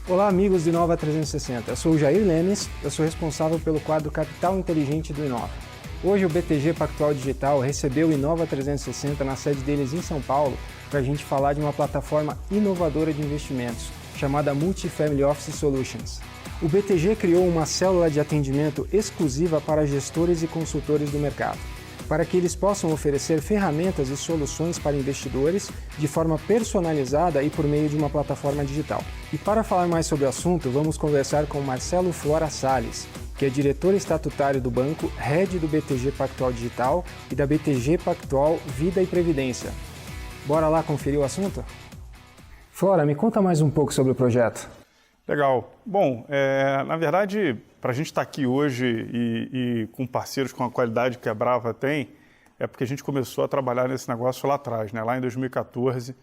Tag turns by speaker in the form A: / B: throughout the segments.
A: Olá amigos do Inova 360, eu sou o Jair Lemes, eu sou responsável pelo quadro Capital Inteligente do Inova. Hoje o BTG Pactual Digital recebeu o Inova 360 na sede deles em São Paulo para a gente falar de uma plataforma inovadora de investimentos, chamada Multifamily Office Solutions. O BTG criou uma célula de atendimento exclusiva para gestores e consultores do mercado, para que eles possam oferecer ferramentas e soluções para investidores de forma personalizada e por meio de uma plataforma digital. E para falar mais sobre o assunto, vamos conversar com Marcelo Flora Salles, que é diretor estatutário do banco, head do BTG Pactual Digital e da BTG Pactual Vida e Previdência. Bora lá conferir o assunto? Flora, me conta mais um pouco sobre o projeto.
B: Legal. Bom, na verdade, para a gente estar aqui hoje e com parceiros com a qualidade que a Brava tem, é porque a gente começou a trabalhar nesse negócio lá atrás, né? Lá em 2014,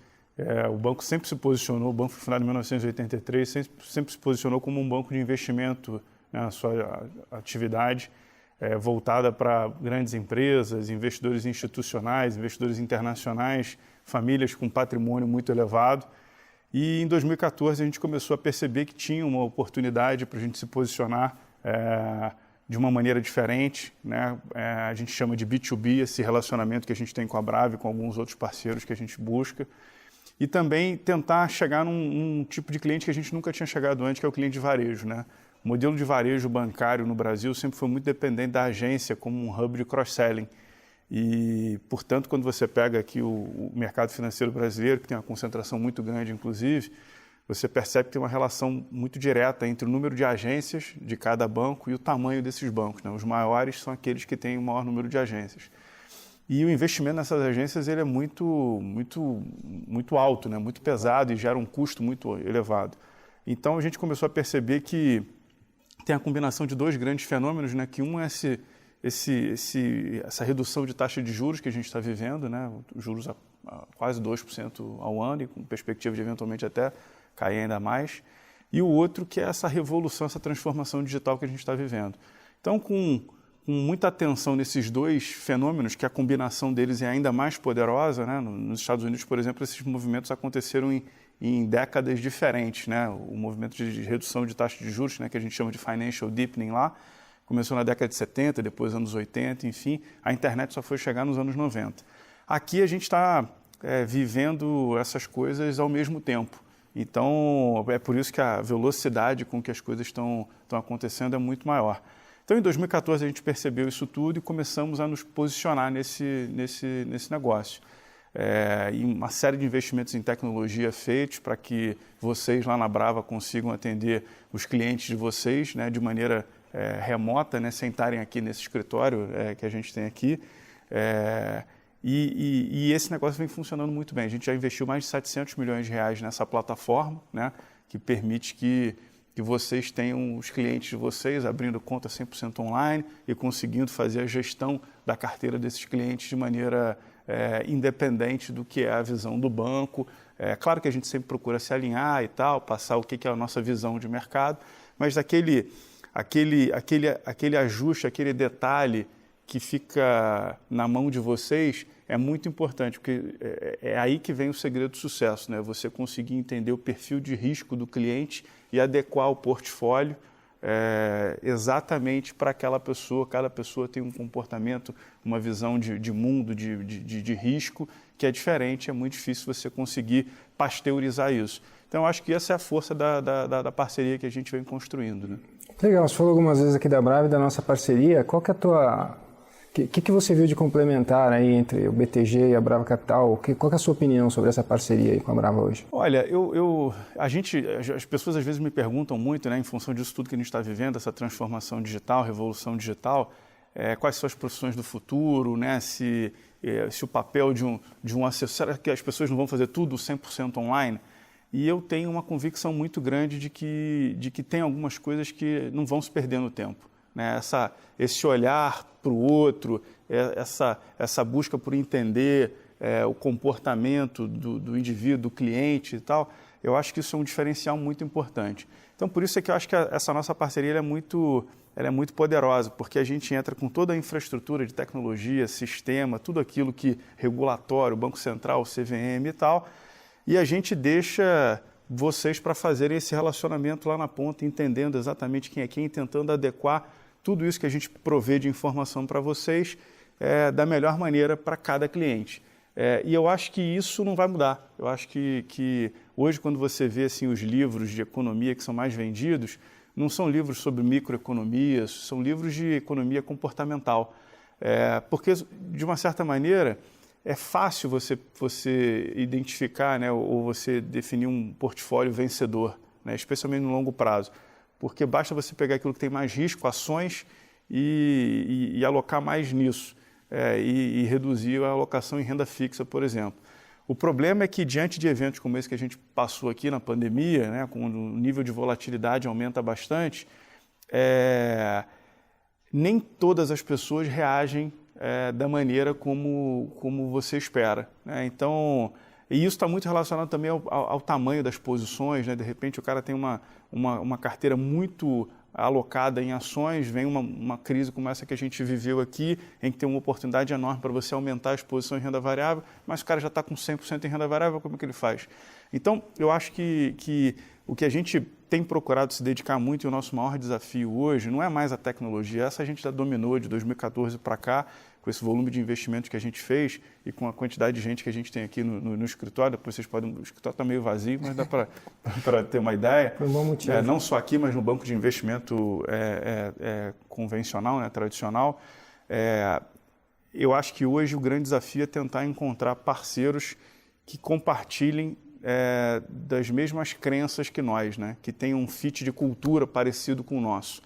B: o banco sempre se posicionou, o banco foi fundado em 1983, sempre se posicionou como um banco de investimento, né, na sua atividade, voltada para grandes empresas, investidores institucionais, investidores internacionais, famílias com patrimônio muito elevado. E em 2014 a gente começou a perceber que tinha uma oportunidade para a gente se posicionar de uma maneira diferente, né? A gente chama de B2B, esse relacionamento que a gente tem com a Brava e com alguns outros parceiros que a gente busca. E também tentar chegar num tipo de cliente que a gente nunca tinha chegado antes, que é o cliente de varejo, né? O modelo de varejo bancário no Brasil sempre foi muito dependente da agência como um hub de cross-selling. E, portanto, quando você pega aqui o mercado financeiro brasileiro, que tem uma concentração muito grande, inclusive, você percebe que tem uma relação muito direta entre o número de agências de cada banco e o tamanho desses bancos, né? Os maiores são aqueles que têm o maior número de agências. E o investimento nessas agências ele é muito alto, né? Muito pesado e gera um custo muito elevado. Então, a gente começou a perceber que tem a combinação de dois grandes fenômenos, né? Que um é essa redução de taxa de juros que a gente está vivendo, né? Juros a quase 2% ao ano e com perspectiva de eventualmente até cair ainda mais. E o outro que é essa revolução, essa transformação digital que a gente está vivendo. Então, com muita atenção nesses dois fenômenos, que a combinação deles é ainda mais poderosa, né? Nos Estados Unidos, por exemplo, esses movimentos aconteceram em décadas diferentes, né? O movimento de redução de taxa de juros, né? Que a gente chama de financial deepening lá, começou na década de 70, depois anos 80, enfim, a internet só foi chegar nos anos 90. Aqui a gente está vivendo essas coisas ao mesmo tempo. Então, é por isso que a velocidade com que as coisas estão acontecendo é muito maior. Então, em 2014, a gente percebeu isso tudo e começamos a nos posicionar nesse negócio. E uma série de investimentos em tecnologia feitos para que vocês lá na Brava consigam atender os clientes de vocês, né, de maneira remota, né, sentarem aqui nesse escritório que a gente tem aqui. E esse negócio vem funcionando muito bem. A gente já investiu mais de 700 milhões de reais nessa plataforma, né, que permite que vocês tenham os clientes de vocês abrindo conta 100% online e conseguindo fazer a gestão da carteira desses clientes de maneira independente do que é a visão do banco. Claro que a gente sempre procura se alinhar e tal, passar o que é a nossa visão de mercado, mas aquele ajuste, aquele detalhe que fica na mão de vocês é muito importante, porque é aí que vem o segredo do sucesso, né? Você conseguir entender o perfil de risco do cliente e adequar o portfólio exatamente para aquela pessoa. Cada pessoa tem um comportamento, uma visão de mundo, de risco, que é diferente, é muito difícil você conseguir pasteurizar isso. Então, eu acho que essa é a força da parceria que a gente vem construindo, né?
A: Legal, você falou algumas vezes aqui da Brava e da nossa parceria. Qual que é a tua... O que você viu de complementar aí entre o BTG e a Brava Capital? Qual que é a sua opinião sobre essa parceria aí com a Brava hoje?
B: Olha, as pessoas às vezes me perguntam muito, né, em função disso tudo que a gente está vivendo, essa transformação digital, revolução digital, quais são as profissões do futuro, né, se o papel de um assessor, será que as pessoas não vão fazer tudo 100% online? E eu tenho uma convicção muito grande de que tem algumas coisas que não vão se perder no tempo, né? Esse olhar para o outro, essa busca por entender o comportamento do indivíduo, do cliente e tal, eu acho que isso é um diferencial muito importante. Então, por isso é que eu acho que essa nossa parceria ela é muito poderosa, porque a gente entra com toda a infraestrutura de tecnologia, sistema, tudo aquilo que regulatório, Banco Central, CVM e tal, e a gente deixa vocês para fazerem esse relacionamento lá na ponta, entendendo exatamente quem é quem, tentando adequar tudo isso que a gente provê de informação para vocês da melhor maneira para cada cliente. E eu acho que isso não vai mudar. Eu acho que hoje, quando você vê assim, os livros de economia que são mais vendidos, não são livros sobre microeconomia, são livros de economia comportamental. Porque, de uma certa maneira, é fácil você identificar, né, ou você definir um portfólio vencedor, né, especialmente no longo prazo, porque basta você pegar aquilo que tem mais risco, ações, e alocar mais nisso, e reduzir a alocação em renda fixa, por exemplo. O problema é que, diante de eventos como esse que a gente passou aqui na pandemia, né, com o nível de volatilidade aumenta bastante, nem todas as pessoas reagem da maneira como você espera, né? Então, e isso está muito relacionado também ao tamanho das posições, né? De repente o cara tem uma carteira muito alocada em ações, vem uma crise como essa que a gente viveu aqui, em que tem uma oportunidade enorme para você aumentar a exposição em renda variável, mas o cara já está com 100% em renda variável, como é que ele faz? Então, eu acho que o que a gente tem procurado se dedicar muito, e o nosso maior desafio hoje, não é mais a tecnologia, essa a gente já dominou de 2014 para cá, com esse volume de investimentos que a gente fez e com a quantidade de gente que a gente tem aqui no escritório. Depois vocês podem... O escritório está meio vazio, mas dá para ter uma ideia.
A: Por um bom motivo.
B: Não só aqui, mas no banco de investimento convencional, né, tradicional. Eu acho que hoje o grande desafio é tentar encontrar parceiros que compartilhem das mesmas crenças que nós, né, que tenham um fit de cultura parecido com o nosso.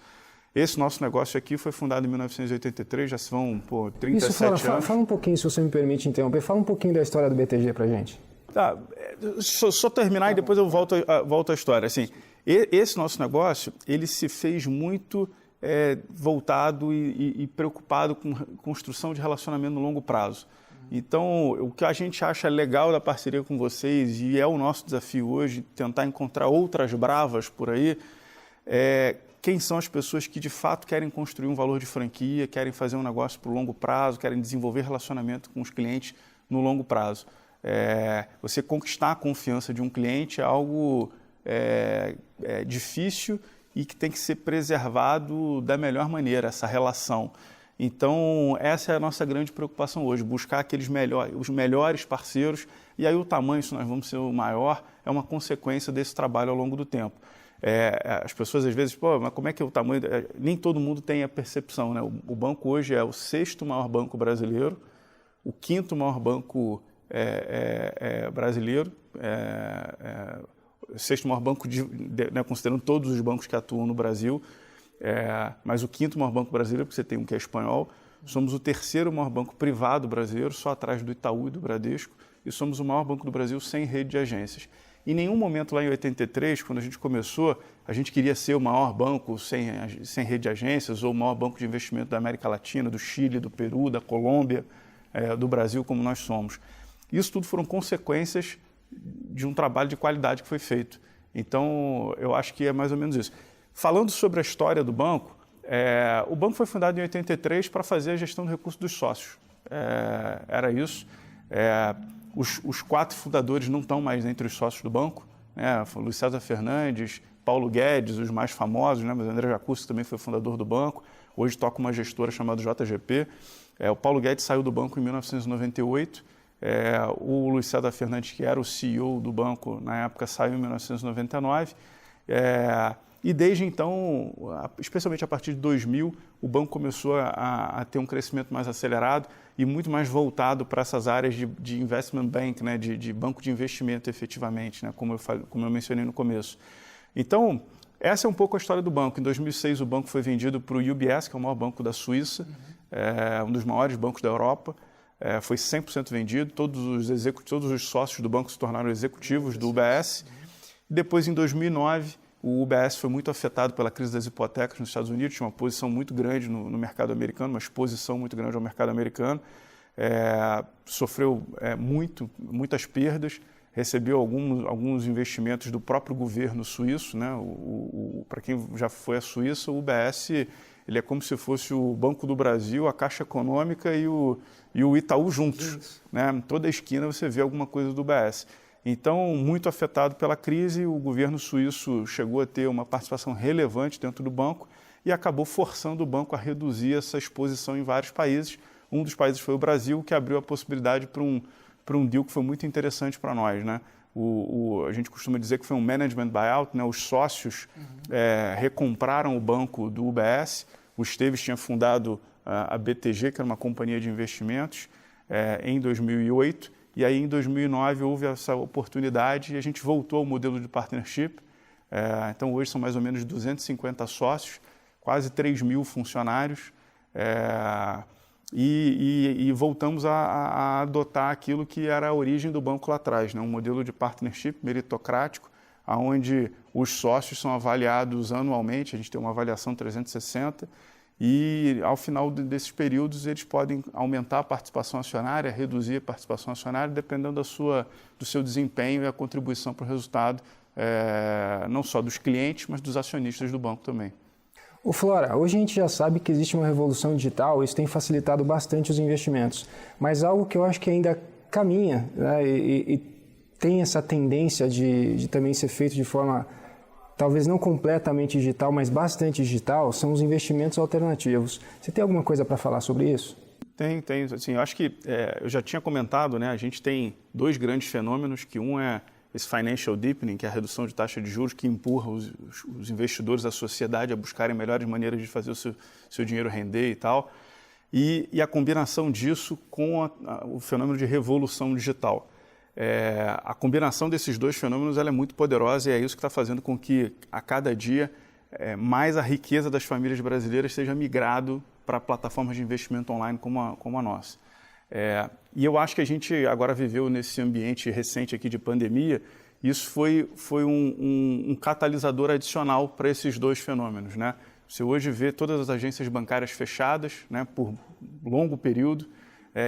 B: Esse nosso negócio aqui foi fundado em 1983, já são 37 anos.
A: Fala um pouquinho, se você me permite interromper, fala um pouquinho da história do BTG para a gente.
B: Tá, só terminar e depois eu volto à história. Assim, esse nosso negócio, ele se fez muito voltado e preocupado com construção de relacionamento no longo prazo. Então, o que a gente acha legal da parceria com vocês, e é o nosso desafio hoje, tentar encontrar outras bravas por aí, quem são as pessoas que de fato querem construir um valor de franquia, querem fazer um negócio para o longo prazo, querem desenvolver relacionamento com os clientes no longo prazo. Você conquistar a confiança de um cliente é algo difícil e que tem que ser preservado da melhor maneira, essa relação. Então, essa é a nossa grande preocupação hoje, buscar os melhores parceiros, e aí o tamanho, se nós vamos ser o maior, é uma consequência desse trabalho ao longo do tempo. As pessoas às vezes, mas como é que é o tamanho? Nem todo mundo tem a percepção, né? O banco hoje é o 6º maior banco brasileiro, o 5º maior banco brasileiro, o 6º maior banco, né, considerando todos os bancos que atuam no Brasil, mas o 5º maior banco brasileiro, porque você tem um que é espanhol. Somos o 3º maior banco privado brasileiro, só atrás do Itaú e do Bradesco, e somos o maior banco do Brasil sem rede de agências. Em nenhum momento lá em 83, quando a gente começou, a gente queria ser o maior banco sem rede de agências ou o maior banco de investimento da América Latina, do Chile, do Peru, da Colômbia, do Brasil, como nós somos. Isso tudo foram consequências de um trabalho de qualidade que foi feito. Então, eu acho que é mais ou menos isso. Falando sobre a história do banco, o banco foi fundado em 83 para fazer a gestão do recurso dos sócios. Era isso. Os 4 fundadores não estão mais entre os sócios do banco, né? Foi Luiz César Fernandes, Paulo Guedes, os mais famosos, né? Mas André Jacuzzi também foi fundador do banco, hoje toca uma gestora chamada JGP. O Paulo Guedes saiu do banco em 1998, o Luiz César Fernandes, que era o CEO do banco na época, saiu em 1999, e desde então, especialmente a partir de 2000, o banco começou a ter um crescimento mais acelerado e muito mais voltado para essas áreas de investment bank, né, de banco de investimento efetivamente, né, como eu mencionei no começo. Então, essa é um pouco a história do banco. Em 2006, o banco foi vendido para o UBS, que é o maior banco da Suíça, um dos maiores bancos da Europa. Foi 100% vendido, todos os sócios do banco se tornaram executivos do UBS. Depois, em 2009, o UBS foi muito afetado pela crise das hipotecas nos Estados Unidos, tinha uma posição muito grande no mercado americano, uma exposição muito grande ao mercado americano, sofreu muitas perdas, recebeu alguns investimentos do próprio governo suíço, né? Para quem já foi à Suíça, o UBS ele é como se fosse o Banco do Brasil, a Caixa Econômica e o Itaú juntos, né? Em toda a esquina você vê alguma coisa do UBS. Então, muito afetado pela crise, o governo suíço chegou a ter uma participação relevante dentro do banco e acabou forçando o banco a reduzir essa exposição em vários países. Um dos países foi o Brasil, que abriu a possibilidade para um deal que foi muito interessante para nós, né? A gente costuma dizer que foi um management buyout, né? Os sócios recompraram o banco do UBS. O Esteves tinha fundado a BTG, que era uma companhia de investimentos, em 2008. E aí, em 2009, houve essa oportunidade e a gente voltou ao modelo de partnership. Então, hoje são mais ou menos 250 sócios, quase 3 mil funcionários. E voltamos a adotar aquilo que era a origem do banco lá atrás, né? Um modelo de partnership meritocrático, onde os sócios são avaliados anualmente, a gente tem uma avaliação 360, e ao final desses períodos eles podem aumentar a participação acionária, reduzir a participação acionária, dependendo do seu desempenho e a contribuição para o resultado, não só dos clientes, mas dos acionistas do banco também.
A: O Flora, hoje a gente já sabe que existe uma revolução digital, isso tem facilitado bastante os investimentos, mas algo que eu acho que ainda caminha, né, e tem essa tendência de também ser feito de forma talvez não completamente digital, mas bastante digital, são os investimentos alternativos. Você tem alguma coisa para falar sobre isso?
B: Tem. Assim, eu acho que eu já tinha comentado, né? A gente tem dois grandes fenômenos, que um é esse financial deepening, que é a redução de taxa de juros, que empurra os investidores, a sociedade a buscarem melhores maneiras de fazer o seu dinheiro render e tal. E a combinação disso com o fenômeno de revolução digital. A combinação desses dois fenômenos ela é muito poderosa e é isso que está fazendo com que, a cada dia, mais a riqueza das famílias brasileiras seja migrado para plataformas de investimento online como a nossa. E eu acho que a gente agora viveu nesse ambiente recente aqui de pandemia, isso foi um catalisador adicional para esses dois fenômenos, né? Você hoje vê todas as agências bancárias fechadas, né, por longo período.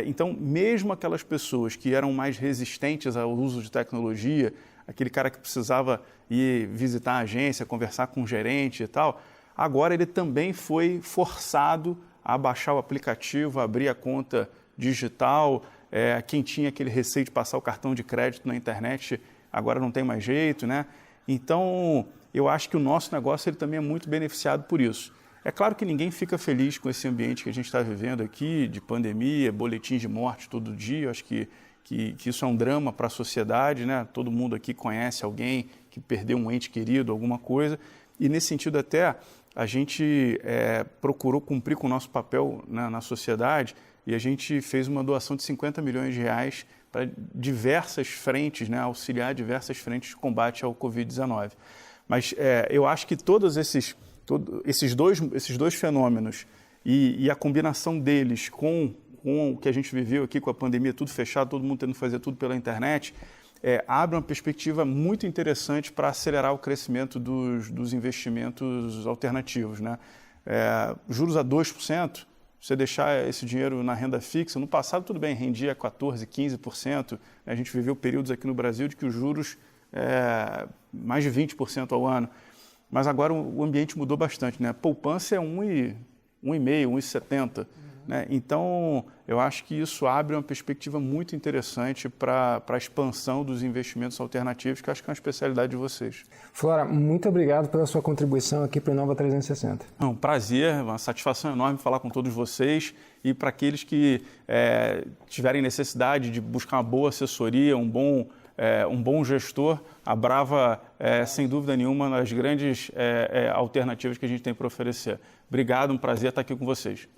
B: Então, mesmo aquelas pessoas que eram mais resistentes ao uso de tecnologia, aquele cara que precisava ir visitar a agência, conversar com o gerente e tal, agora ele também foi forçado a baixar o aplicativo, a abrir a conta digital. Quem tinha aquele receio de passar o cartão de crédito na internet, agora não tem mais jeito, né? Então, eu acho que o nosso negócio ele também é muito beneficiado por isso. É claro que ninguém fica feliz com esse ambiente que a gente está vivendo aqui, de pandemia, boletins de morte todo dia. Eu acho que isso é um drama para a sociedade, né? Todo mundo aqui conhece alguém que perdeu um ente querido, alguma coisa. E nesse sentido até, a gente procurou cumprir com o nosso papel na sociedade e a gente fez uma doação de 50 milhões de reais para diversas frentes, né? Auxiliar diversas frentes de combate ao Covid-19. Mas eu acho que todos esses dois fenômenos e a combinação deles com o que a gente viveu aqui com a pandemia, tudo fechado, todo mundo tendo que fazer tudo pela internet, abre uma perspectiva muito interessante para acelerar o crescimento dos investimentos alternativos, né? Juros a 2%, você deixar esse dinheiro na renda fixa, no passado tudo bem, rendia 14%, 15%, a gente viveu períodos aqui no Brasil de que os juros mais de 20% ao ano. Mas agora o ambiente mudou bastante, né? A poupança é 1,5%, 1,70%. Né? Então, eu acho que isso abre uma perspectiva muito interessante para a expansão dos investimentos alternativos, que eu acho que é uma especialidade de vocês.
A: Flora, muito obrigado pela sua contribuição aqui para o Inova 360.
B: É um prazer, uma satisfação enorme falar com todos vocês e para aqueles que tiverem necessidade de buscar uma boa assessoria, um bom gestor, a Brava é, sem dúvida nenhuma, uma das grandes alternativas que a gente tem para oferecer. Obrigado, um prazer estar aqui com vocês.